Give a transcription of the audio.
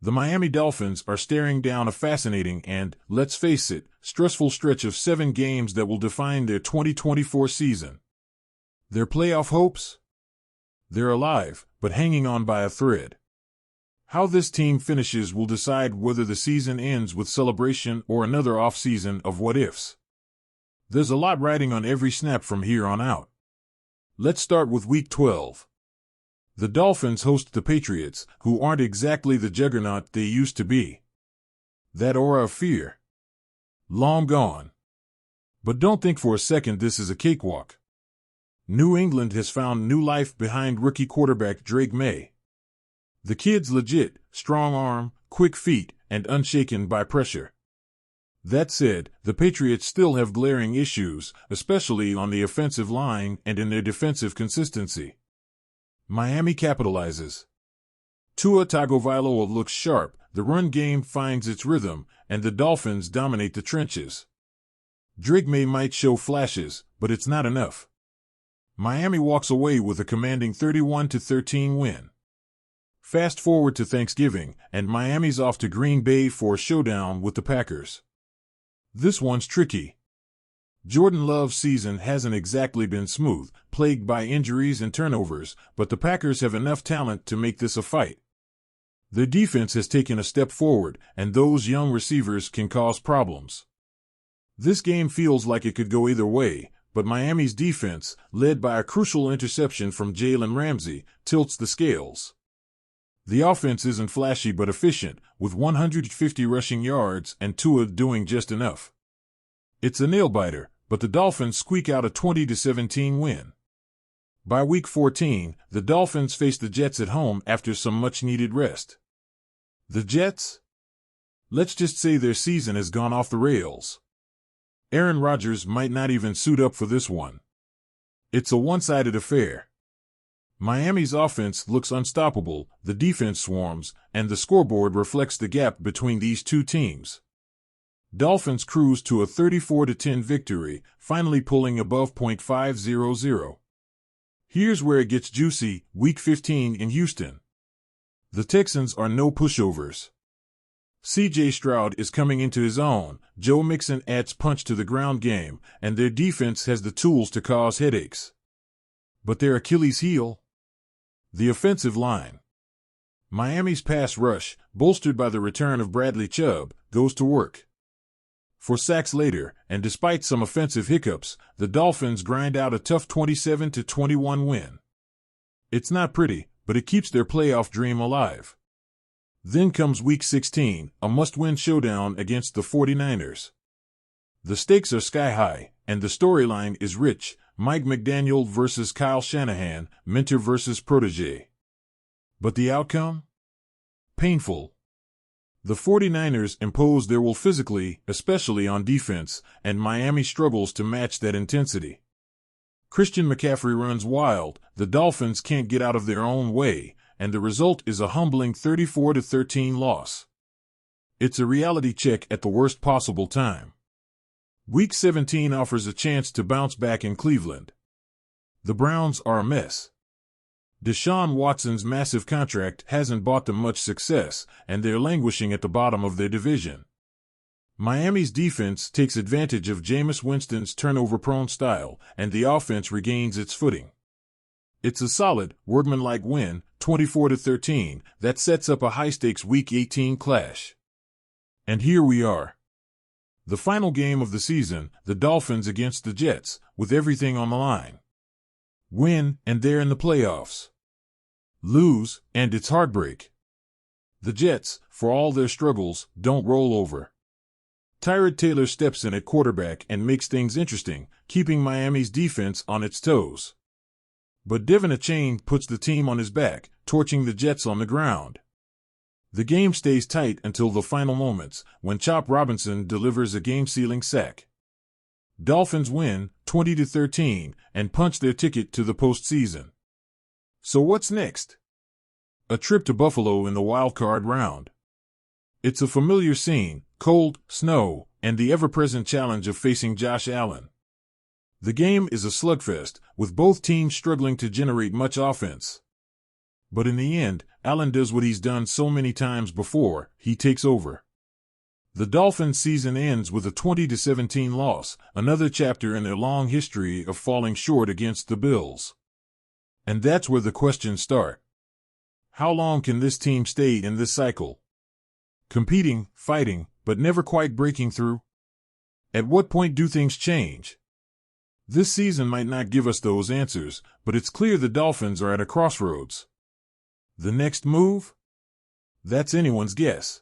The Miami Dolphins are staring down a fascinating and, let's face it, stressful stretch of 7 games that will define their 2024 season. Their playoff hopes? They're alive, but hanging on by a thread. How this team finishes will decide whether the season ends with celebration or another off-season of what-ifs. There's a lot riding on every snap from here on out. Let's start with Week 12. The Dolphins host the Patriots, who aren't exactly the juggernaut they used to be. That aura of fear? Long gone. But don't think for a second this is a cakewalk. New England has found new life behind rookie quarterback Drake May. The kid's legit, strong arm, quick feet, and unshaken by pressure. That said, the Patriots still have glaring issues, especially on the offensive line and in their defensive consistency. Miami capitalizes. Tua Tagovailoa looks sharp, the run game finds its rhythm, and the Dolphins dominate the trenches. Drake May might show flashes, but it's not enough. Miami walks away with a commanding 31-13 win. Fast forward to Thanksgiving, and Miami's off to Green Bay for a showdown with the Packers. This one's tricky. Jordan Love's season hasn't exactly been smooth, plagued by injuries and turnovers, but the Packers have enough talent to make this a fight. Their defense has taken a step forward, and those young receivers can cause problems. This game feels like it could go either way, but Miami's defense, led by a crucial interception from Jalen Ramsey, tilts the scales. The offense isn't flashy but efficient, with 150 rushing yards and Tua doing just enough. It's a nail-biter, but the Dolphins squeak out a 20-17 win. By Week 14, the Dolphins face the Jets at home after some much-needed rest. The Jets? Let's just say their season has gone off the rails. Aaron Rodgers might not even suit up for this one. It's a one-sided affair. Miami's offense looks unstoppable, the defense swarms, and the scoreboard reflects the gap between these two teams. Dolphins cruise to a 34-10 victory, finally pulling above .500. Here's where it gets juicy, Week 15 in Houston. The Texans are no pushovers. C.J. Stroud is coming into his own, Joe Mixon adds punch to the ground game, and their defense has the tools to cause headaches. But their Achilles heel? The offensive line. Miami's pass rush, bolstered by the return of Bradley Chubb, goes to work. 4 sacks later, and despite some offensive hiccups, the Dolphins grind out a tough 27-21 win. It's not pretty, but it keeps their playoff dream alive. Then comes Week 16, a must-win showdown against the 49ers. The stakes are sky-high, and the storyline is rich, Mike McDaniel versus Kyle Shanahan, mentor versus protege. But the outcome? Painful. The 49ers impose their will physically, especially on defense, and Miami struggles to match that intensity. Christian McCaffrey runs wild, the Dolphins can't get out of their own way, and the result is a humbling 34-13 loss. It's a reality check at the worst possible time. Week 17 offers a chance to bounce back in Cleveland. The Browns are a mess. Deshaun Watson's massive contract hasn't bought them much success, and they're languishing at the bottom of their division. Miami's defense takes advantage of Jameis Winston's turnover-prone style, and the offense regains its footing. It's a solid, workmanlike win, 24-13, that sets up a high-stakes Week 18 clash. And here we are. The final game of the season, the Dolphins against the Jets, with everything on the line. Win, and they're in the playoffs. Lose, and it's heartbreak. The Jets, for all their struggles, don't roll over. Tyrod Taylor steps in at quarterback and makes things interesting, keeping Miami's defense on its toes. But Devin Achane puts the team on his back, torching the Jets on the ground. The game stays tight until the final moments, when Chop Robinson delivers a game-sealing sack. Dolphins win, 20-13, and punch their ticket to the postseason. So what's next? A trip to Buffalo in the wild-card round. It's a familiar scene, cold, snow, and the ever-present challenge of facing Josh Allen. The game is a slugfest, with both teams struggling to generate much offense. But in the end, Allen does what he's done so many times before, he takes over. The Dolphins season ends with a 20-17 loss, another chapter in their long history of falling short against the Bills. And that's where the questions start. How long can this team stay in this cycle? Competing, fighting, but never quite breaking through? At what point do things change? This season might not give us those answers, but it's clear the Dolphins are at a crossroads. The next move? That's anyone's guess.